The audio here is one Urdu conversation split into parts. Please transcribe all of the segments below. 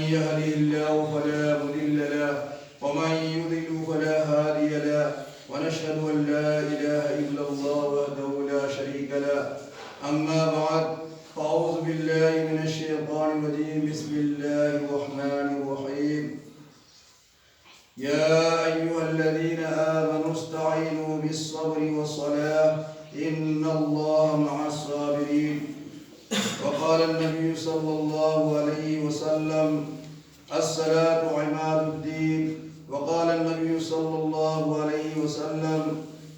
يهده الله فلا مضل له ومن يضلل فلا هادي له ونشهد أن لا إله إلا الله وحده لا شريك له أما بعد فأعوذ بالله من الشيطان الرجيم بسم الله الرحمن الرحيم يا أيها الذين آمنوا استعينوا بالصبر والصلاة إن الله مع الصابرين وقال النبي صلى الله عليه وسلم الصلاة عماد الدين وقال النبي صلى الله عليه وسلم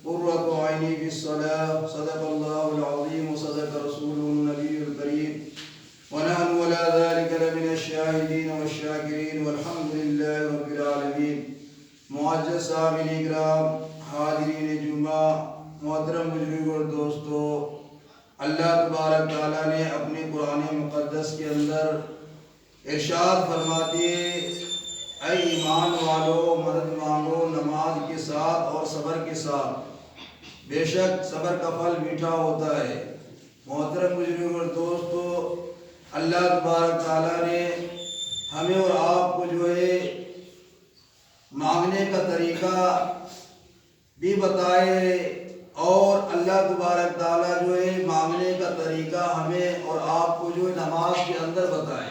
قرة عيني في الصلاة صدق الله العظيم وصدق رسوله النبي الكريم ونحن ولا ذلك لمن الشاهدين والشاكرين والحمد لله رب العالمين. معزز سامعین اکرام، حاضرین جمعہ، محترم بزرگ اور دوستو، اللہ تبارک تعالیٰ نے اپنے قرآن مقدس کے اندر ارشاد فرماتی ہے اے ایمان والو مدد مانگو نماز کے ساتھ اور صبر کے ساتھ، بے شک صبر کا پھل میٹھا ہوتا ہے. محترم بزرگ اور دوستو، اللہ تبارک تعالیٰ نے ہمیں اور آپ کو جو ہے مانگنے کا طریقہ بھی بتائے اور اللہ تبارک تعالیٰ جو ہے مانگنے کا طریقہ ہمیں اور آپ کو جو ہے نماز کے اندر بتائے.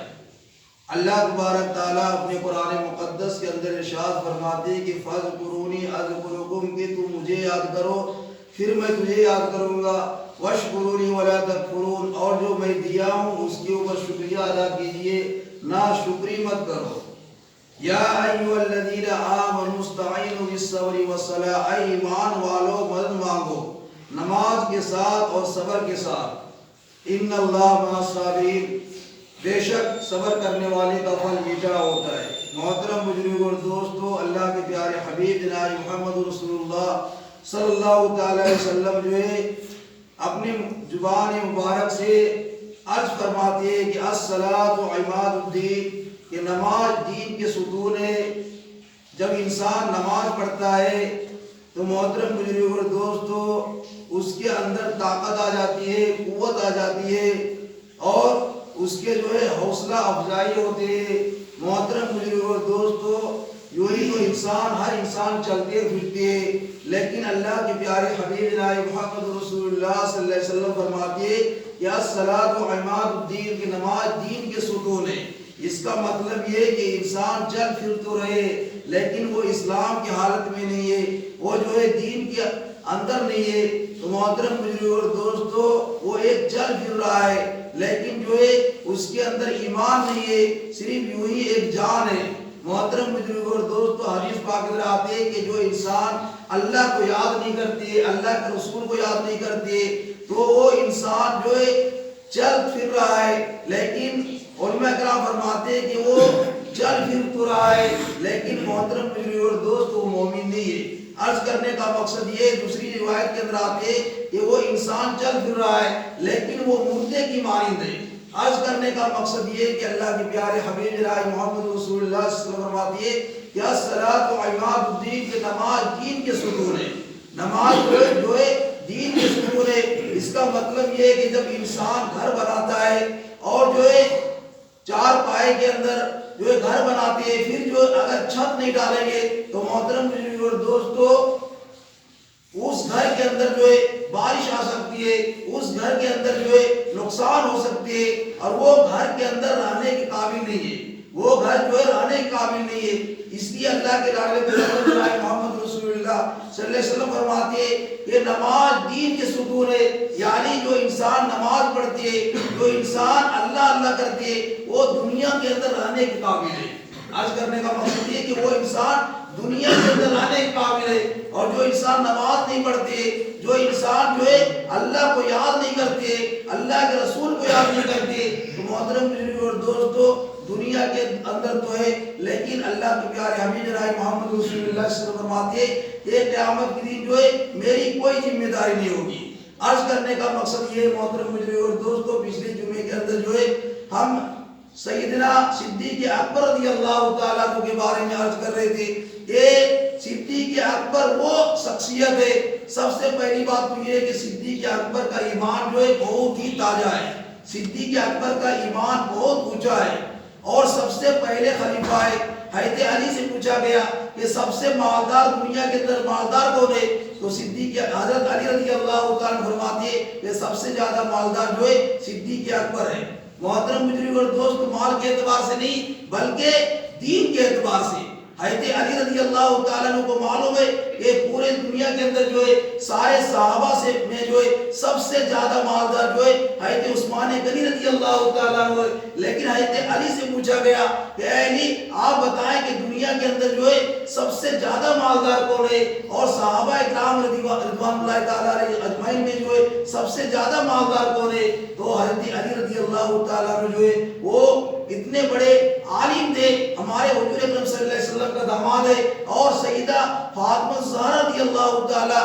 اللہ تبارک تعالیٰ اپنے قرآن مقدس کے اندر ارشاد فرماتے کہ فَاذْكُرُونِي أَذْكُرُكُمْ کہ تم مجھے یاد کرو پھر میں تجھے یاد کروں گا. وَاشْكُرُونِي وَلَا تَكْفُرُونَ اور جو میں دیا ہوں اس کے اوپر شکریہ ادا کیجئے، ناشکری مت کرو. یا ایھا الذین آمنوا استعینوا بالصبر والصلاۃ اے ایمان والو مدد مانگو نماز کے ساتھ اور صبر کے ساتھ. ان اللہ مع الصابرین بے شک صبر کرنے والے کا پھل میٹھا ہوتا ہے. محترم بزرگ اور دوستو، اللہ کے پیارے حبیب جناب محمد رسول اللہ صلی اللہ تعالی علیہ وسلم جو ہے اپنی زبان مبارک سے عرض فرماتے ہیں کہ الصلاۃ عماد الدین کہ نماز دین کے ستون ہے. جب انسان نماز پڑھتا ہے تو محترم بزرگ اور دوستو اس کے اندر طاقت آ جاتی ہے، قوت آ جاتی ہے اور اس کے جو ہے حوصلہ افزائی ہوتے ہیں. محترم بزرگ اور دوستو، یوں ہی تو ہر انسان چلتے پھرتے ہیں، لیکن اللہ کے پیارے حبیب جناب محمد رسول اللہ صلی اللہ علیہ وسلم فرماتے ہیں کہ الصلاۃ عماد الدین کہ نماز دین کے ستون ہے. اس کا مطلب یہ کہ انسان چل پھر تو رہے لیکن وہ اسلام کی حالت میں نہیں ہے، وہ جو ہے دین کے اندر نہیں ہے. تو محترم بزرگ اور دوستو، وہ ایک چل پھر رہا ہے لیکن جو ہے اس کے اندر ایمان نہیں ہے، صرف یوں ہی ایک جان ہے. محترم بزرگ اور دوستو، حدیث پاک میں آتے ہیں کہ جو انسان اللہ کو یاد نہیں کرتے، اللہ کے رسول کو یاد نہیں کرتے، تو وہ انسان جو ہے چل پھر رہا ہے لیکن علماء کرام فرماتے ہیں کہ وہ چل پھر تو رہا ہے لیکن محترم بزرگ اور دوست وہ مومن نہیں ہے. عرض کرنے کا مقصد یہ دوسری روایت کے اندر آتے ہیں کہ وہ انسان چل پھر رہا ہے لیکن وہ مردے کی مانند ہے. عرض کرنے کا مقصد یہ کہ اللہ کے پیارے حبیب جناب محمد رسول اللہ صلی اللہ علیہ وسلم فرماتے ہیں کہ الصلاۃ عماد الدین کہ نماز دین کے ستون ہے. نماز جو ہے دین کے ستون ہے. اس کا مطلب یہ ہے کہ جب انسان گھر بناتا ہے اور جو ہے چار پائے کے اندر جو ہے گھر بناتے ہیں، پھر جو اگر چھت نہیں ڈالیں گے تو محترم بزرگ اور دوستو اس گھر کے اندر جو ہے بارش آ سکتی ہے، اس گھر کے اندر جو ہے نقصان ہو سکتی ہے اور وہ گھر کے اندر رہنے کے قابل نہیں ہے، وہ گھر جو ہے رہنے کے قابل نہیں ہے. اس لیے اللہ کے لاڈلے پیغمبر محمد رسول اللہ صلی اللہ علیہ وسلم فرماتے ہیں کہ نماز دین کے ستون ہے. یعنی جو انسان نماز پڑھتی ہے، جو انسان اللہ اللہ کرتے ہے، وہ دنیا کے اندر رہنے کے قابل ہے. عرض کرنے کا مقصد یہ کہ وہ انسان دنیا کے اندر رہنے کے قابل ہے. اور جو انسان نماز نہیں پڑھتے، جو انسان جو ہے اللہ کو یاد نہیں کرتے، اللہ کے رسول کو یاد نہیں کرتے، تو محترم بزرگ اور دوستو دنیا کے اندر تو ہے لیکن اللہ کے پیارے حبیب جناب محمد رسول اللہ صلی اللہ علیہ وسلم فرماتے ہیں کہ قیامت کے دن جو ہے میری کوئی ذمہ داری نہیں ہوگی. عرض کرنے کا مقصد یہ ہے محترم بزرگ اور دوستو، پچھلے جمعے کے اندر جو ہے ہم سیدنا صدیق اکبر رضی اللہ تعالیٰ عنہ کے بارے میں عرض کر رہے تھے کہ صدیق اکبر وہ شخصیت ہے. سب سے پہلی بات تو یہ ہے کہ صدیق اکبر کا ایمان جو ہے بہت ہی تازہ ہے. صدیق اکبر کا ایمان بہت اونچا ہے اور سب سے پہلے خلیفہ ہے۔ حضرت علی سے پوچھا گیا کہ سب سے مالدار دنیا کے اندر مالدار کون ہے؟ تو صدیق حضرت علی رضی اللہ تعالیٰ فرماتے ہیں کہ سب سے زیادہ مالدار جو ہے صدیق اکبر ہے۔ محترم بزرگ اور دوست، مال کے اعتبار سے نہیں بلکہ دین کے اعتبار سے حضرت علی رضی اللہ تعالیٰ عنہ کو معلوم ہے کہ پورے دنیا کے اندر جو ہے سارے صحابہ سے میں جو ہے سب سے زیادہ مالدار جو ہے حضرت عثمان غنی رضی اللہ تعالیٰ عنہ ہے۔ لیکن حضرت علی سے پوچھا گیا کہ اے علی آپ بتائیں کہ دنیا کے اندر جو ہے سب سے زیادہ مالدار کون ہے، اور صحابہ اکرام رضوان اللہ تعالیٰ علیہ اجمعین میں جو ہے سب سے زیادہ مالدار کون ہے؟ تو حضرت علی رضی اللہ تعالیٰ عنہ جو ہے وہ اتنے بڑے عالم تھے، ہمارے حضور اکرم صلی اللہ علیہ وسلم کا داماد ہے اور سیدہ فاطمہ زہرا رضی اللہ تعالیٰ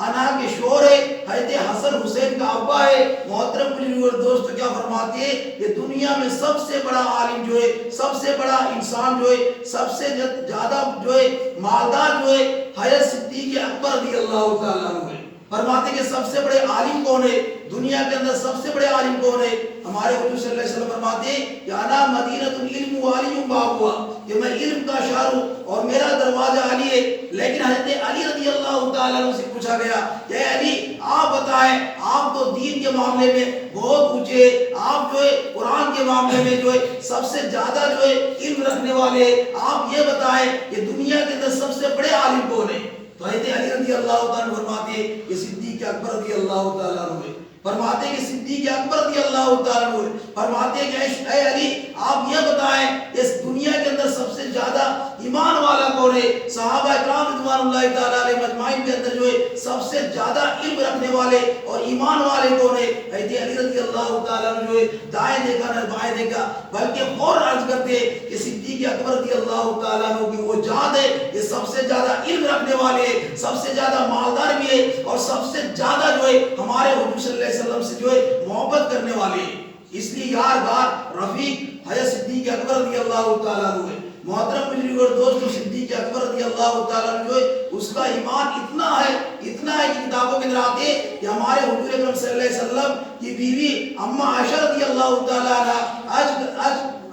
عنہا کے شوہر ہے، حضرت حسن حسین کا ابا ہے۔ محترم بزرگ اور دوست کیا فرماتے ہیں کہ دنیا میں سب سے بڑا عالم جو ہے، سب سے بڑا انسان جو ہے، سب سے زیادہ جو ہے مالدار جو ہے حضرت صدیق اکبر رضی اللہ تعالیٰ عنہ ہے۔ فرماتے کہ سب سے بڑے عالم کون ہے دنیا کے اندر، سب سے بڑے عالم کون ہے؟ ہمارے حضور صلی اللہ علیہ وسلم فرماتے ہیں کہ انا مدینۃ العلم وعلی بابها، کہ میں علم کا شہر ہوں اور میرا دروازہ علی ہے۔ لیکن حضرت علی رضی اللہ تعالیٰ عنہ سے پوچھا گیا کہ اے علی آپ بتائیں، آپ تو دین کے معاملے میں بہت اونچے، آپ جو ہے قرآن کے معاملے میں جو ہے سب سے زیادہ جو ہے علم رکھنے والے، آپ یہ بتائیں کہ دنیا کے اندر سب سے بڑے عالم کون ہے؟ تو حضرت علی رضی اللہ تعالیٰ عنہ فرماتے ہیں کہ صدیق اکبر رضی اللہ تعالیٰ عنہ ہے۔ فرماتے ہیں کہ صدیق اکبر رضی اللہ تعالیٰ عنہ ہے۔ فرماتے ہیں کہ اے علی آپ یہ بتائیں کہ اس دنیا کے اندر سب سے زیادہ ایمان والا کون ہے؟ صحابہ اکرام رضوان اللہ تعالیٰ علیہ مجمعین کے اندر جو ہے سب سے زیادہ علم رکھنے والے اور ایمان والے کون ہے؟ حضرت علی رضی اللہ تعالیٰ عنہ جو ہے دائیں دیکھا نہ بائیں دیکھا بلکہ فوراً عرض کرتے کہ صدیق اکبر رضی اللہ تعالیٰ عنہ کی وہ ذات ہے کہ سب سے زیادہ علم رکھنے والے، سب سے زیادہ مالدار بھی ہے اور سب سے زیادہ جو ہے ہمارے حضور صلی اللہ علیہ وسلم سے جو ہے محبت کرنے والے ہیں۔ اس لیے یار بار رفیق حضرت صدیق اکبر رضی اللہ تعالیٰ عنہ ہے۔ محترم بزرگ اور دوستو، صدیق اکبر رضی اللہ تعالیٰ عنہ جو ہے اس کا ایمان اتنا ہے کہ کتابوں کے اندر آتے ہیں کہ ہمارے حضور اکرم صلی اللہ علیہ وسلم کی بیوی اما عائشہ رضی اللہ تعالیٰ عنہ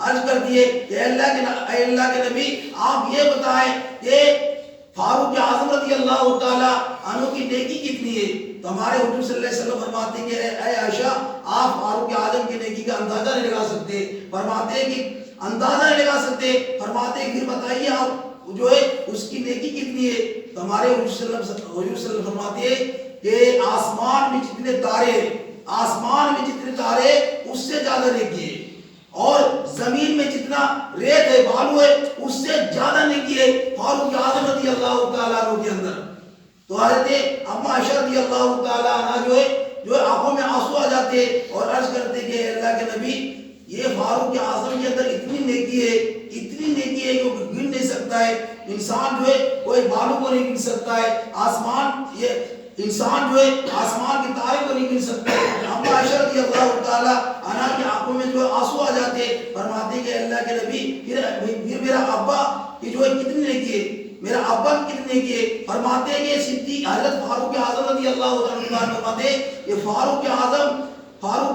عرض کرتی ہے کہ اے اللہ کے نبی آپ یہ بتائیں کہ فاروق اعظم رضی اللہ تعالیٰ عنہ کی نیکی کتنی ہے؟ تو ہمارے حضور صلی اللہ علیہ وسلم فرماتے ہیں کہ اے عائشہ آپ فاروق اعظم کی نیکی کا اندازہ نہیں لگا سکتے۔ فرماتے ہیں کہ اندازہ نہیں لگا سکتے، فرماتے ہیں پھر بتائیے آپ جو ہے اس کی نیکی کتنی ہے؟ تو ہمارے حضور صلی اللہ علیہ وسلم فرماتے ہیں کہ آسمان میں جتنے تارے، آسمان میں جتنے تارے اس سے زیادہ نیکی ہے، اور زمین میں جتنا ریت ہے بالو ہے اس سے زیادہ نیکی ہے فاروق اعظم رضی اللہ تعالیٰ عنہ کے اندر۔ تو حضرت اما عائشہ رضی اللہ تعالیٰ عنہ جو آنکھوں میں آنسو آ جاتے اور عرض کرتے کہ اللہ کے نبی یہ فاروق اعظم کے اندر اتنی نیکی ہے، اتنی نیکی ہے کہ وہ گن نہیں سکتا ہے، انسان جو ہے کوئی بالو کو نہیں گن سکتا ہے، آسمان یہ انسان جو ہے آسمان کے تارے کو نہیں گن سکتا ہے۔ اما عائشہ رضی اللہ تعالیٰ عنہ کی آنکھوں میں جو آنسو آ جاتے، فرماتے کہ اللہ کے نبی پھر میرا ابا کی جو ہے کتنی نیکی ہے، میرا ابا کتنے کیے؟ فرماتے ہیں کہ صدیق حضرت فاروق اعظم رضی اللہ تعالیٰ عنہ فرماتے ہیں کہ فاروق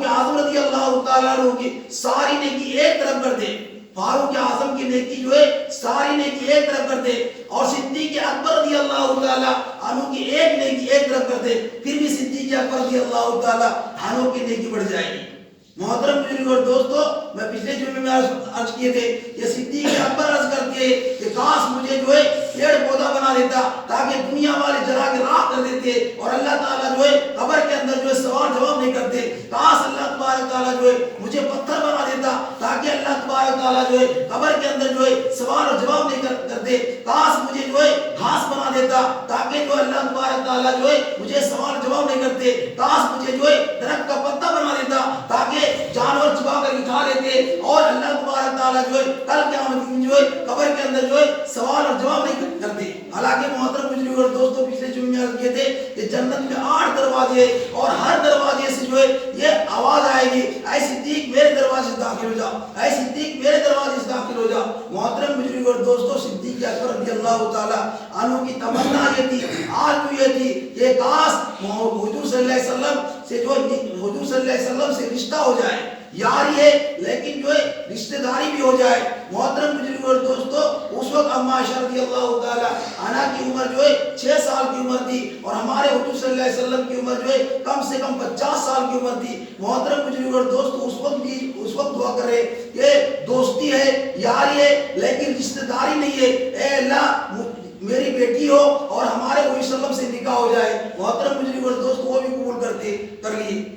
اعظم رضی اللہ تعالیٰ عنہ کی ساری نیکی ایک طرف کر دے، فاروق اعظم کی نیکی جو ہے ساری نیکی ایک طرف کر دے، اور صدیق اکبر رضی اللہ تعالیٰ عنہ کی ایک نیکی ایک طرف کر دے، پھر بھی صدیق اکبر رضی اللہ تعالیٰ عنہ کی نیکی بڑھ جائے گی۔ محترم بزرگ اور دوستو، میں پچھلے جمعے میں عرض کیے تھے کہ صدیق اکبر عرض کرتے کہ کاش مجھے جو ہے پیڑ پودا بنا دیتا تاکہ دنیا والے جلا کے راکھ کر دیتے اور اللہ تعالیٰ جو ہے قبر کے اندر جو ہے سوال جواب نہیں کرتے، کاش اللہ تبارک تعالیٰ جو ہے مجھے پتھر بنا دیتا تاکہ اللہ تبارک تعالیٰ جو ہے قبر کے اندر جو ہے سوال اور جواب نہیں کرتے، کاش مجھے جو ہے گھاس بنا دیتا تاکہ جو اللہ تبارک تعالیٰ جو ہے مجھے سوال جواب نہیں کرتے، کاش مجھے جو ہے درخت کا پتا بنا دیتا تاکہ جانور چبا کر کھا لیتے اور اللہ تبارک تعالیٰ جو ہے کل قیامت کے دن جو ہے قبر کے اندر جو ہے سوال اور جواب نہیں کرتے۔ حالانکہ محترم بزرگ اور دوستوں، پچھلے جمعے میں عرض کیے تھے کہ جنت میں 8 دروازے اور ہر دروازے سے جو ہے یہ آواز آئے گی، اے صدیق میرے دروازے سے داخل ہو جا، اے صدیق میرے دروازے سے داخل ہو جا۔ محترم بزرگ اور دوستوں، صدیق اکبر رضی اللہ تعالیٰ عنہ کی تمنا یہ تھی، آرزو یہ تھی کہ کاش حضور صلی اللہ علیہ وسلم سے جو حضور صلی اللہ علیہ وسلم سے رشتہ ہو جائے، یار یہ لیکن جو ہے رشتہ داری بھی ہو جائے. محترم بزرگ اور دوستو اس وقت اما عائشہ رضی اللہ تعالی عنہ کی عمر جو ہے 6 سال کی عمر تھی اور ہمارے حضور صلی اللہ علیہ وسلم کی عمر جو ہے کم سے کم 50 سال کی عمر تھی. محترم بزرگ اور دوستو اس وقت دعا کر رہے کہ دوستی ہے یاری ہے لیکن رشتہ داری نہیں ہے. اے اللہ میری بیٹی ہو اور ہمارے نبی صلی اللہ علیہ وسلم سے نکاح ہو جائے. محترم بزرگ اور دوست وہ بھی قبول کر لیے.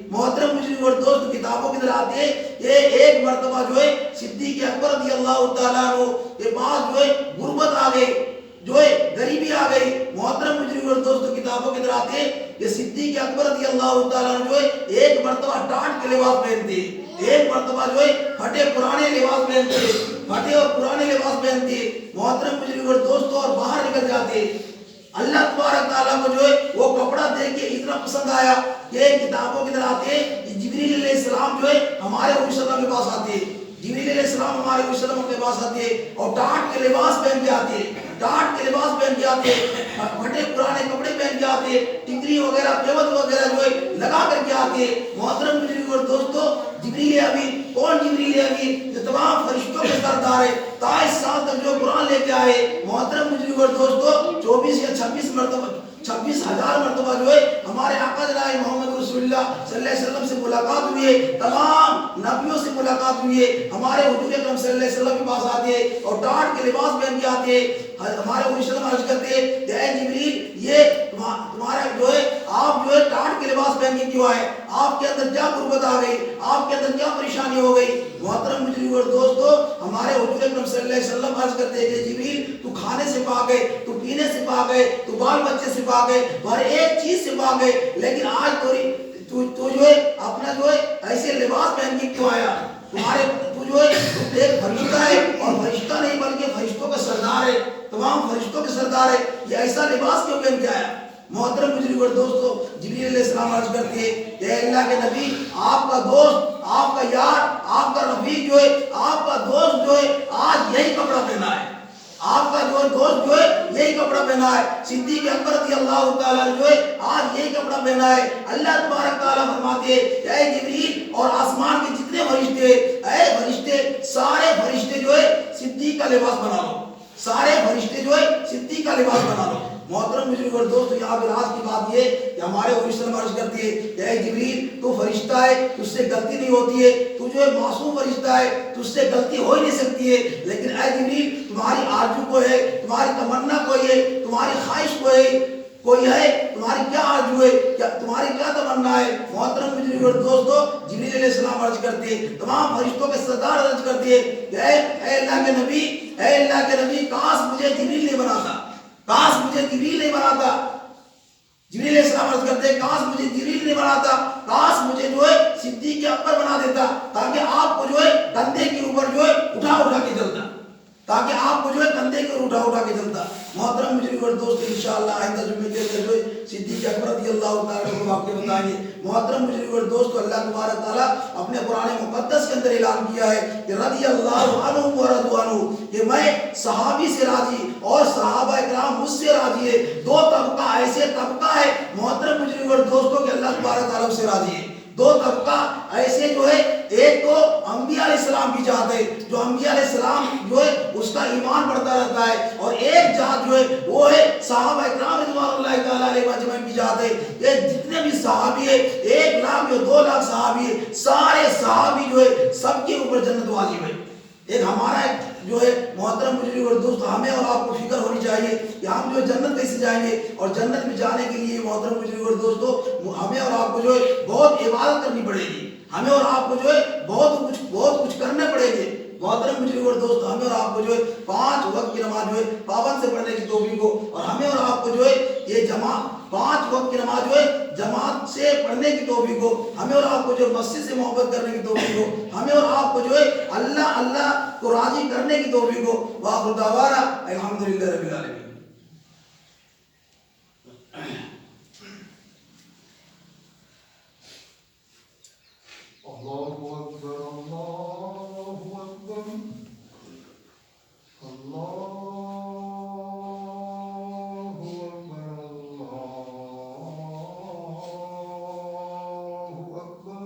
محترم بزرگ اور دوست کتابوں کی طرح آتے ہیں کہ ایک مرتبہ جو ہے صدیق اکبر رضی اللہ تعالیٰ عنہ کے پاس جو ہے غربت آ گئی, جو ہے غریبی آ گئی. محترم بزرگ اور دوست کتابوں کی طرح آتے ہیں کہ صدیق اکبر رضی اللہ تعالیٰ عنہ جو ہے ایک مرتبہ ٹاٹ کے لباس پہنتے, ایک مرتبہ جو ہے پھٹے پرانے لباس پہنتے, پھٹے اور پرانے لباس پہنتے. محترم بزرگ اور دوستوں اور باہر نکل جاتے. اللہ تبارک تعالیٰ کو جو ہے وہ کپڑا دیکھ کے اتنا پسند آیا کہ کتابوں کی طرح آتے ہیں جبریل علیہ السلام جو ہے ہمارے نبی صلی اللہ علیہ وسلم کے پاس آتے ہیں. جبریل علیہ السلام ہمارے نبی صلی اللہ علیہ وسلم کے پاس آتے ہیں اور ٹاٹ کے لباس پہن کے آتے ہیں, ٹاٹ کے لباس پہن کے آتے ہیں, پھٹے پرانے کپڑے پہن کے آتے ہیں, ٹکری وغیرہ پیوت وغیرہ جو ہے لگا کر کے آتے ہیں. محترم بزرگ اور دوستو جبریل امین کون جبریل امین جو تمام فرشتوں کے سردار ہے, 23 سال تک جو قرآن لے کے آئے. محترم بزرگ اور دوستو 24 یا 26,000 مرتبہ جو ہے ہمارے آقا جناب محمد رسول اللہ صلی اللہ علیہ وسلم سے ملاقات ہوئی ہے, تمام نبیوں سے ملاقات ہوئی ہے. ہمارے حضور اکرم صلی اللہ علیہ وسلم کے پاس آتے ہیں اور ٹاٹ کے لباس پہن کے آتے ہیں. ہمارے حضور صلی اللہ علیہ وسلم عرض کرتے ہیں کہ اے جبریل یہ تمہارا جو ہے آپ جو ہے ٹاٹ کے لباس پہن کے کیوں آئے, آپ کے اندر کیا غربت آ گئی, آپ کے اندر کیا پریشانی ہو گئی. محترم بزرگ اور دوستو ہمارے حضور اکرم صلی اللہ علیہ وسلم عرض کرتے ہیں کہ جبریل تو کھانے سے پاک ہے, تو پینے سے پاک ہے, تو بال بچے سے پاک ہے, ہر ایک چیز سے پاک ہے, لیکن آج تو جو ہے اپنا جو ہے ایسے لباس پہن کے کیوں آیا. تمہارے تو جو ہے ایک فرشتہ ہے اور فرشتہ نہیں بلکہ فرشتوں کا سردار ہے, تمام فرشتوں کے سردار ہے, یہ ایسا لباس کیوں پہن کے آیا. محترم بزرگ اور دوستو جبریل علیہ السلام عرض کرتے ہیں کہ اللہ کے نبی آپ کا دوست, آپ کا یار, آپ کا رفیق جو ہے, آپ کا دوست جو ہے آج یہی کپڑا پہنا ہے, آپ کا جو دوست جو ہے یہی کپڑا پہنا ہے. صدیق اکبر رضی اللہ تعالیٰ جو ہے آج یہی کپڑا پہنا ہے. اللہ تبارک تعالیٰ فرماتے ہیں اے جبریل اور آسمان کے جتنے فرشتے, اے فرشتے سارے فرشتے جو ہے صدیق کا لباس بنا لو, سارے فرشتے جو ہے صدیق کا لباس بنا لو. محترم بزرگ اور دوستو یہاں پہ راز کی بات یہ کہ ہمارے حضور صلی اللہ علیہ وسلم عرض کرتی ہے کہ اے جبریل تو فرشتہ ہے, تجھ سے غلطی نہیں ہوتی ہے, تو جو ہے معصوم فرشتہ ہے, تجھ سے غلطی ہو ہی نہیں سکتی ہے. لیکن اے جبریل تمہاری آرزو کو ہے, تمہاری تمنا کوئی ہے, تمہاری خواہش کوئی ہے, تمہاری کیا آرزو ہے, کیا تمہاری کیا تمنا ہے. محترم بزرگ اور دوستو جبریل علیہ السلام عرض کرتے ہیں, تمام فرشتوں کے سردار عرض کرتے ہیں کہ اے اللہ کے نبی, اے اللہ کے نبی کاش مجھے جبریل نہیں بناتا, کاش مجھے جبریل نہیں بناتا. جبریل علیہ السلام عرض کرتے ہیں کاش مجھے جبریل نہیں بناتا, کاش مجھے جو ہے صدیق اکبر بنا دیتا تاکہ آپ کو جو ہے کندھے کے اوپر جو ہے اٹھا کے چلتا, تاکہ آپ کو جو ہے کندھے کے اوپر اٹھا کے چلتا. محترم بزرگ اور دوست انشاءاللہ آئندہ جمعے کے اندر جو ہے صدیق اکبر رضی اللہ تعالیٰ کو واقعے بتائیں گے. محترم بزرگ اور دوست اللہ تبارک تعالیٰ اپنے قرآن مقدس کے اندر اعلان کیا ہے کہ رضی اللہ عنہ و رضوا عنہ, کہ میں صحابی سے راضی اور صحابہ کرام مجھ سے راضی ہے. دو طبقہ ایسے طبقہ ہے محترم بزرگ اور دوستوں کہ اللہ تبارک تعالیٰ سے راضی ہے. دو طبقہ ایسے جو ہے, ایک تو انبیاء علیہ السلام کی جات ہے جو انبیاء علیہ السلام جو ہے اس کا ایمان بڑھتا رہتا ہے, اور ایک جات جو ہے وہ ہے صحابہ اکرام رضوان اللہ تعالیٰ علیہ اجمعین کی جات ہے. یہ جتنے بھی صحابی ہے 1 لاکھ یا 2 لاکھ صحابی ہے, سارے صحابی جو ہے سب کے اوپر جنت واجب ہے. ایک ہمارا جو ہے محترم بزرگ اور دوست ہمیں اور آپ کو فکر ہونی چاہیے کہ ہم جو جنت کیسے جائیں گے, اور جنت میں جانے کے لیے محترم بزرگ اور دوستو ہمیں اور آپ کو جو ہے بہت عبادت کرنی پڑے گی, ہمیں اور آپ کو جو ہے بہت کچھ کرنے پڑے گے. محترم بزرگ اور دوست ہمیں اور آپ کو جو ہے 5 وقت کی نماز جو ہے پابند سے پڑھنے کی توفیق ہو, اور ہمیں اور آپ کو جو ہے یہ 5 وقت کی نماز جو ہے جماعت سے پڑھنے کی توفیق ہو, ہمیں اور آپ کو جو مسجد سے محبت کرنے کی توفیق ہو, ہمیں اور آپ کو جو ہے اللہ کو راضی کرنے کی توفیق ہو. وآخر دعوانا الحمدللہ رب العالمین. اللہ اکبر, اللہ اکبر, اللہ اکبر, اللہ اکبر.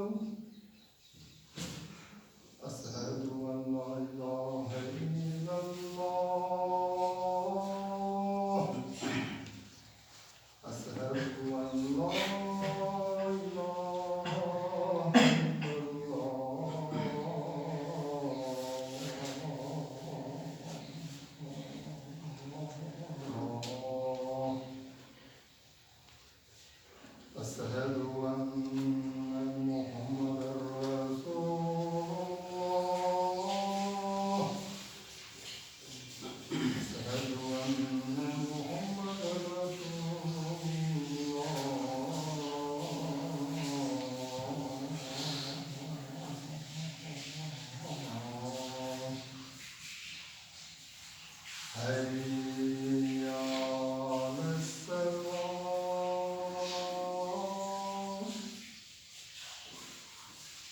حي على الصلاة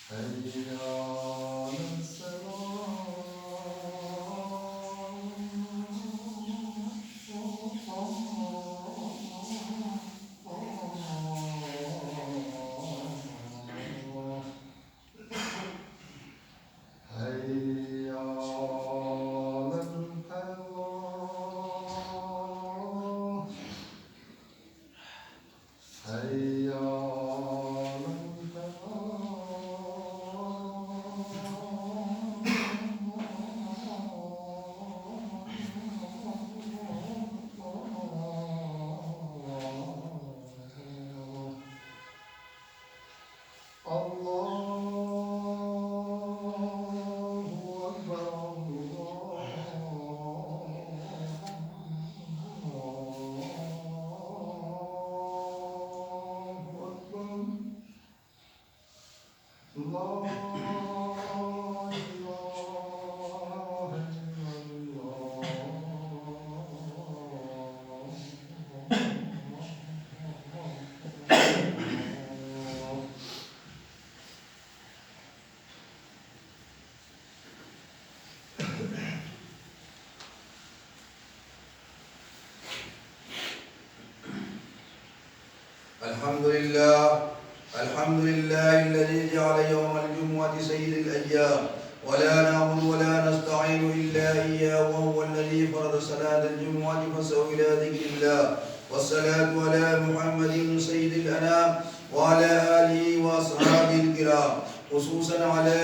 حي على الصلاة حي على الفلاح حي على الفلاح الله أكبر الله أكبر لا إله إلا الله الحمد لله الذي جعل يوم الجمعة سيد الأيام، ولا نعبد ولا نستعين إلا إياه، وهو الذي فرض صلاة الجمعة فسعوا إلى ذكر الله. والصلاة على محمد سيد الأنام وعلى آله وأصحابه الكرام، خصوصا على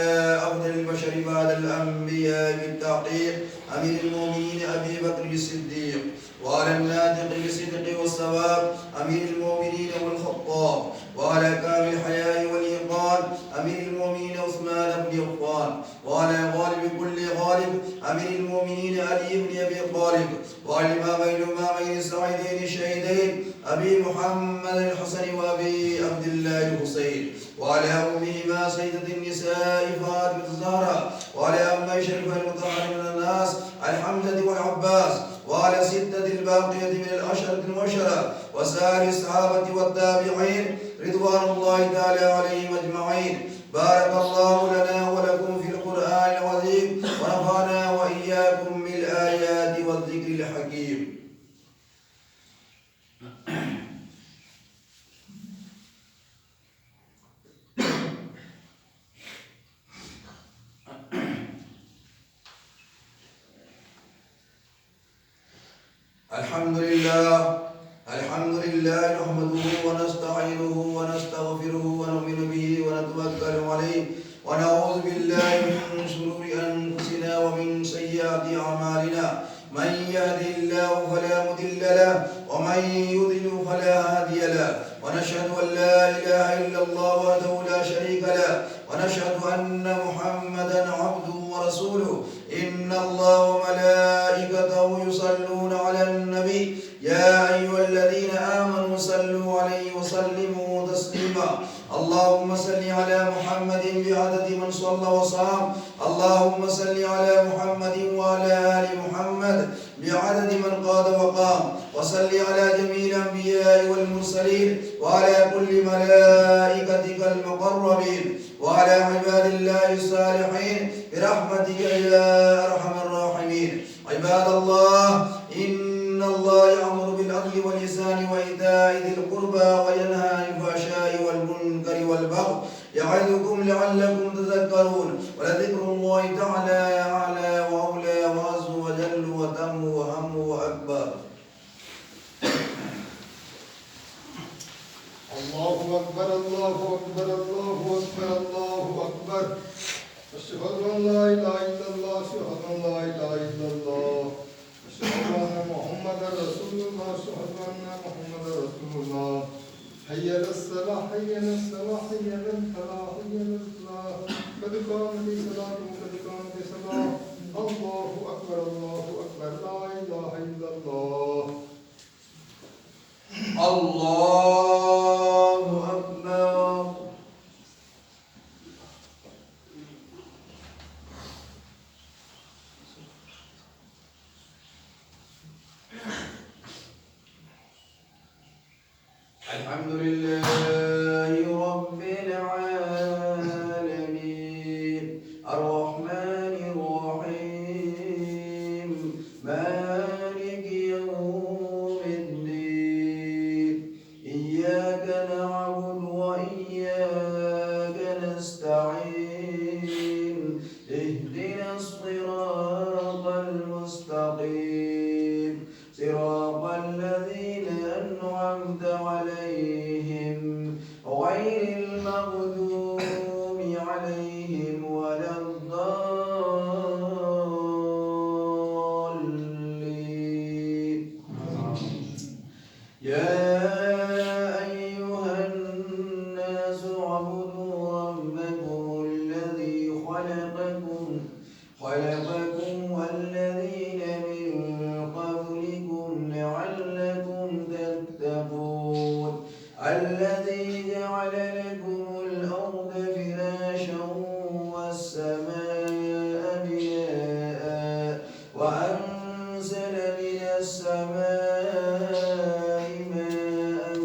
أفضل البشر بعد الأنبياء بالتحقيق أمير المؤمنين أبي بكر الصديق، وعلى الناطق بالصدق والصواب أمير المؤمنين والخطاب، وعلى كامل الحياء والإيقان أمير المؤمنين عثمان بن عفان، وعلى غالب كل غالب أمير المؤمنين علي بن أبي طالب، وعلى الإمامين السعيدين الشهيدين أبي محمد الحسن وأبي عبد الله الحسين، وعلى أمهما سيدة النساء فاطمة الزهراء، وعلى أمي شريفة المطهرة من الناس الحمزة والعباس، وعلى ستة الباقية من العشرة المبشرة، وسائر الصحابة والتابعين رضوان الله تعالى عليهم أجمعين. بارك الله لنا ولكم في القرآن العظيم، ونفعنا وإياكم بالآيات والذكر الحكيم. الحمد لله نحمده ونستعينه ونستغفره ونؤمن به ونتوكل عليه، ونعوذ بالله من شرور أنفسنا ومن سيئات أعمالنا. من يهده الله فلا مضل له، ومن يضلل فلا هادي له، ونشهد أن لا إله إلا الله وحده لا شريك له، ونشهد أن محمدا عبده ورسوله. إن الله وملائكته يصلون على النبي، يا أيها الذين آمنوا صلوا عليه وسلموا تسليما. اللهم صل على محمد بعدد من صلى وصام، اللهم صل على محمد وعلى آل محمد بعدد من قاد وقام، وصل على جميع الأنبياء والمرسلين، وعلى كل ملائكتك المقربين، وعلى عباد الله الصالحين برحمتك يا أرحم الراحمين. عباد الله، إن الله يأمر بالعدل والإحسان وإيتاء ذي القربى وينهى عن الفحشاء والمنكر والبغي، يعظكم لعلكم تذكرون. ولذكر الله تعالى أعلى وأولى وعز وجل وتم وهم وأكبر. الله أكبر الله أكبر الله أكبر الله أكبر. أشهد أن لا إله إلا الله أشهد أن لا إله إلا الله أشهد أن محمدا رسول الله أشهد أن محمدا رسول الله. حي على الصلاة حي على الصلاة حي على الفلاح حي على الفلاح. قد قامت الصلاة قد قامت الصلاة. الله أكبر الله أكبر لا إله إلا الله. الله أكبر. الحمد لله رب العالمين الرحمن الرحيم مالك يوم الدين إياك نعبد وإياك نستعين اهدنا الصراط المستقيم صراط الذين أنعمت عليهم غير المغضوب عليهم ولا الضالين يا أيها الناس اعبدوا ربكم الذي خلقكم والذين من قبلكم لعلكم تتقون الذي جعل لكم الأرض فراشا والسماء بناء وأنزل من السماء ماء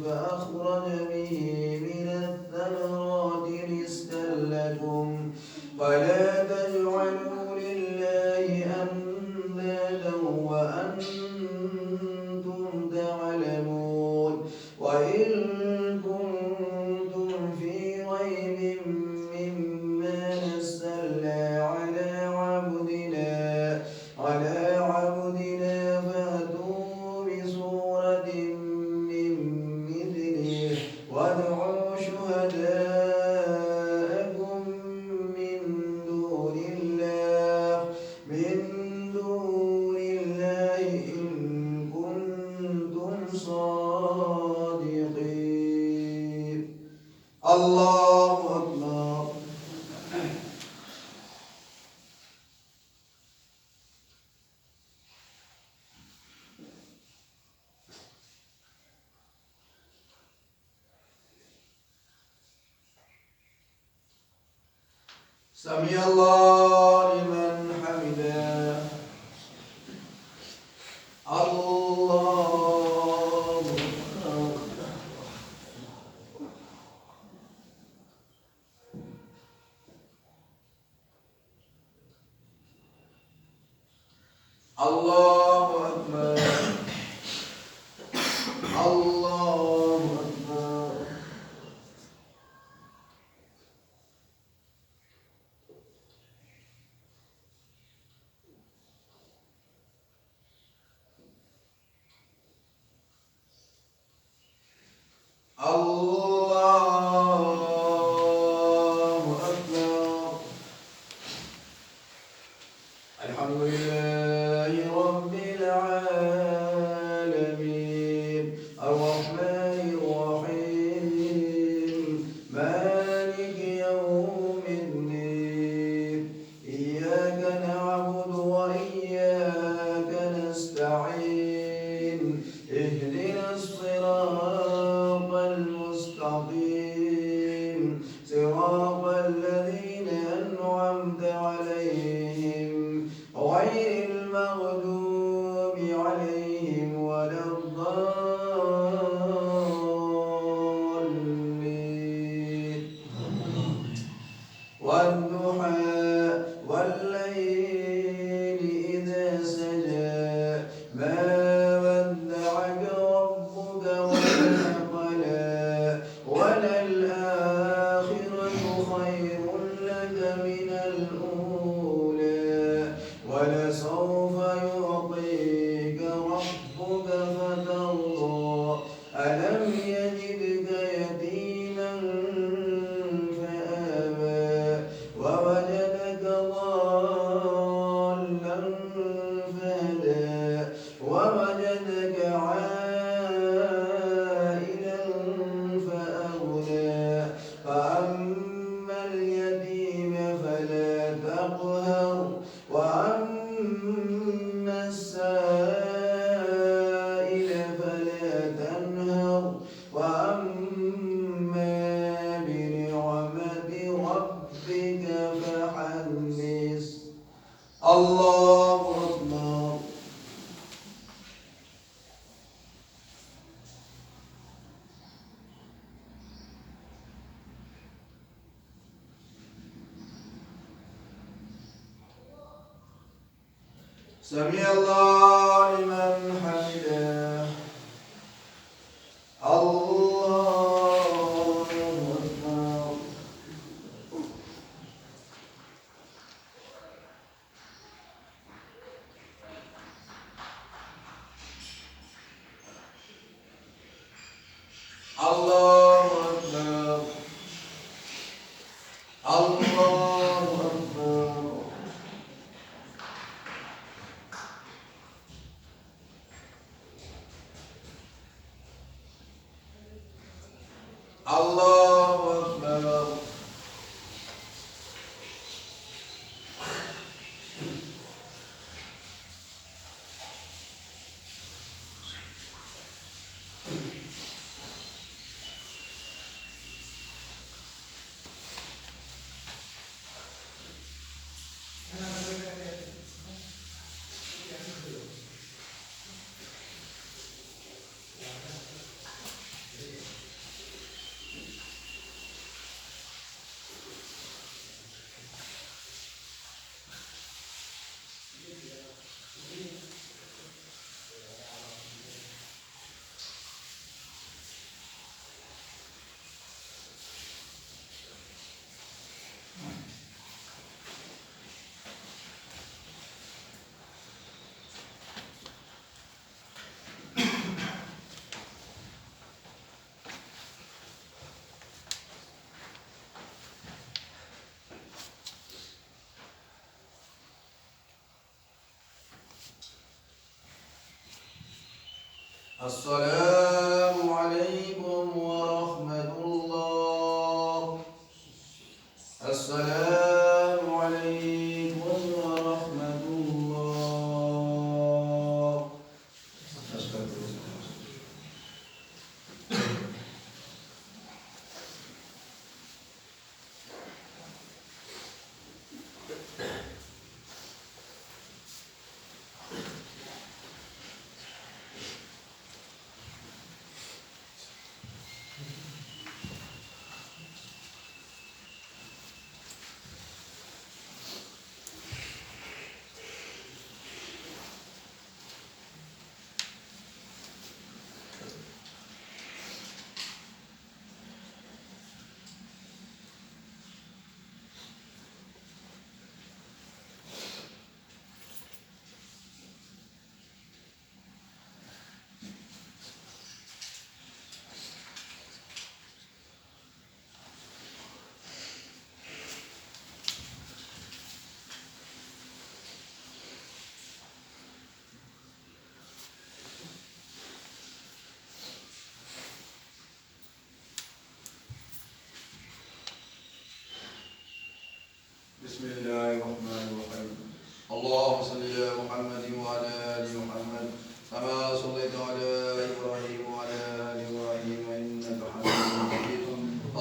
فأخرج به من الثمرات رزقا لكم فلا تجعلوا لله أندادا وأنتم تعلمون وإن كنتم في ريب مما نزلنا على عبدنا فأتوا بسورة من مثله وادعوا شهداءكم من دون الله إن كنتم صادقين الله أكبر سمع الله لمن حمده الله أكبر الله أكبر الله أكبر الله أكبر الحمد لله رب العالمين الرحمن الرحيم مالك يوم الدين إياك نعبد وإياك نستعين اهدنا الصراط المستقيم صراط الذين أنعمت عليهم غير المغضوب عليهم ولا الضالين والضحى والليل إذا سجى ما ودعك ربك وما قلى وللآخرة خير لك من الأولى ولسوف يعطيك سمع الله لمن حمده الله أكبر الله أكبر الله أكبر الله أكبر السلام عليكم ورحمة الله السلام عليكم ورحمة الله بسم الله الرحمن الرحيم اللهم صل على محمد وعلى آل محمد كما صليت على إبراهيم وعلى آل إبراهيم إنك حميد مجيد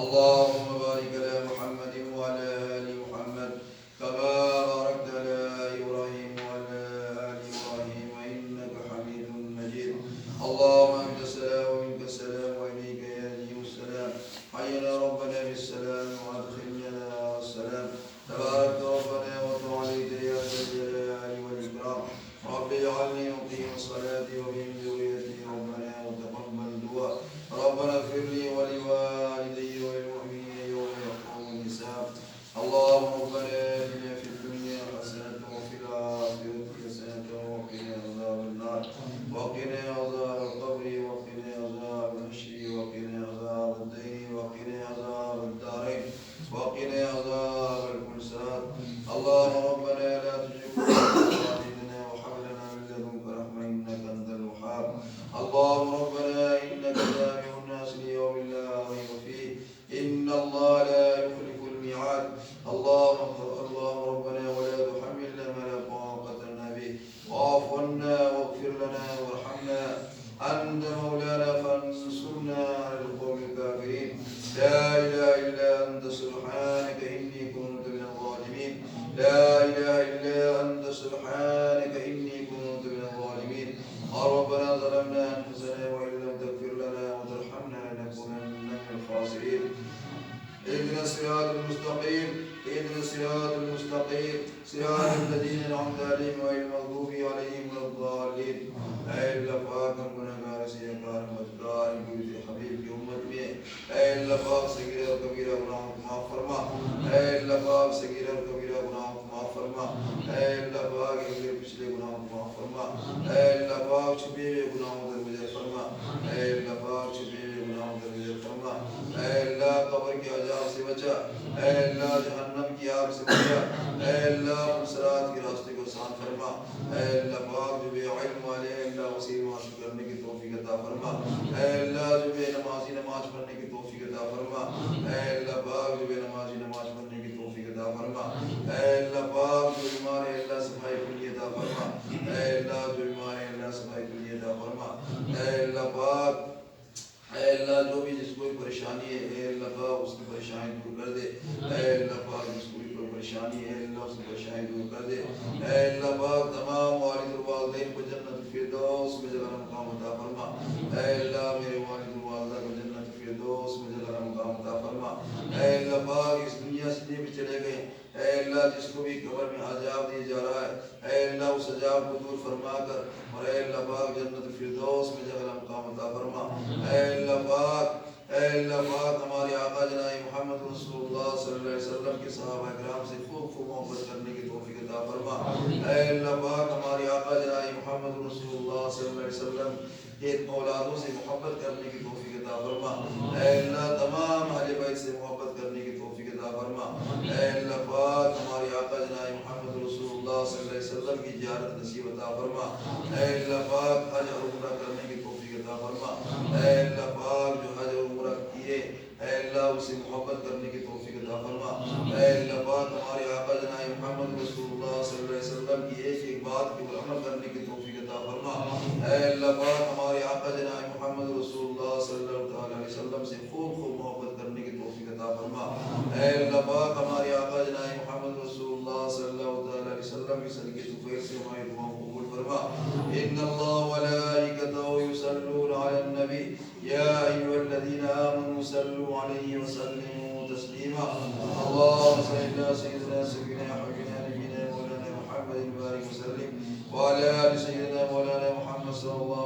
اللهم بارك على محمد وعلى آل محمد كما باركت على إبراهيم وعلى آل إبراهيم إنك حميد مجيد اللهم أنت السلام ومنك السلام وإليك يرجع السلام حينا ربنا بالسلام وأدخلنا السلام تبارك ربنا وتعاليت يا ذا الجلال والإكرام رب اجعلني مقيم الصلاة ومن ذريتي ربنا وتقبل دعاء ربنا اغفر لي ولوالدي وللمؤمنين يوم يقوم الحساب اللهم ربنا آتنا في الدنيا حسنة وفي الآخرة حسنة وقنا عذاب النار وقنا عذاب القبر وقنا عذاب الحشر وقنا عذاب الدين وقنا عذاب الدارين وقنا عذاب الكلسات اللهم ربنا لا تزغ قلوبنا وهب لنا من لدنك رحمة إنك أنت الوهاب اللهم ربنا إنك جامع الناس ليوم لا ريب فيه إن الله لا يخلف الميعاد اللهم ربنا ولا تحملنا ما لا طاقة لنا به واعف عنا واغفر لنا وارحمنا أنت مولانا فانصرنا على القوم الكافرين لا إله إلا أنت سبحانك إني كنت من الظالمين لا إله إلا أنت سبحانك إني كنت من الظالمين ربنا ظلمنا أنفسنا وإن لم تغفر لنا وترحمنا لنكونن من الخاسرين اهدنا الصراط المستقيم اهدنا الصراط المستقيم صراط الذين أنعمت عليهم غير المغضوب عليهم اے اللہ پاک اگلے پچھلے گناہوں کو معاف فرما، اے اللہ پاک چھپے ہوئے گناہوں در گزر فرما، اے اللہ پاک چھپے ہوئے گناہوں در گزر فرما، اے اللہ قبر کے عذاب سے بچا، اے اللہ جہنم کی آگ سے بچا، اے اللہ صراط کے راستے کو آسان فرما، اے اللہ پاک جو بے علم والے اے اللہ اسے حاصل کرنے کی توفیق عطا فرما، اے اللہ جو بے نمازی نماز پڑھنے کی توفیق عطا فرما، اے اللہ پاک جو بے نمازی نماز پڑھنے کی توفیق عطا فرما، اے اللہ پاک جو بیمار ہے اللہ صفائی کلی عطا فرما، اے اللہ جو بیمار ہے اللہ صفائی کلی عطا فرما، اے اللہ پاک اے اللہ جو بھی جس کو بھی پریشانی ہے اے اللہ پاک اس کی پریشانی دور کر دے، اے اللہ پاک جس کو بھی کوئی پریشانی ہے اللہ اس کی پریشانی دور کر دے، اے اللہ پاک تمام والد و والدین کو جنت الفردوس میں جگہ مقام عطا فرما، اے اللہ میرے والد و والدہ کو جنت الفردوس میں جگہ مقام عطا فرما، اے اللہ پاک اس دنیا سے بھی چلے گئے اے اللہ جس کو بھی قبر میں عذاب دیا جا رہا ہے اے اللہ اس عذاب کو دور فرما کر اور اے اللہ پاک جنت الفردوس میں جگہ مقام عطا فرما، اے اللہ پاک ہمارے آقا جناب محمد رسول اللہ صلی اللہ علیہ وسلم کے صحابہ کرام سے خوب خوب محبت کرنے کی توفیق عطا فرما، اے اللہ پاک ہمارے آقا جناب محمد رسول اللہ صلی اللہ علیہ وسلم کے اولادوں سے محبت کرنے کی توفیق عطا فرما، اے اللہ تمام اہل بیت سے محبت کرنے کی توفیق عطا فرما، اے اللہ پاک ہمارے آقا جناب محمد رسول اللہ صلی اللہ علیہ وسلم کی زیارت نصیب عطا فرما، اے اللہ پاک حج اور عمرہ کرنے کی توفیق عطا فرما، اے اللہ پاک جو حج اور عمرہ کیے اے اللہ اسے محبت کرنے کی توفیق عطا فرما، اے اللہ پاک ہمارے آقا جناب محمد رسول اللہ صلی اللہ علیہ وسلم کی ایک ایک بات کے عمل کرنے کی توفیق عطا فرما، اے اللہ پاک ہمارے آقا جناب محمد رسول اللہ صلی اللہ علیہ وسلم سے خوب خوب محبت کرنے کی توفیق عطا فرما، اے اللہ پاک ہمارے آقا جناب محمد رسول اللہ صلی اللہ علیہ وسلم کی صدقے طفیل سے ہماری دعاؤں کو قبول فرما، ان اللہ وملائکتہ یصلون علی النبی یا ایھا الذین آمنوا صلوا علیہ وسلموا تسلیما، اللهم صل علی سیدنا حبیبنا نبینا مولانا محمد بارک وسلم وعلی آل سیدنا مولانا محمد صلی اللہ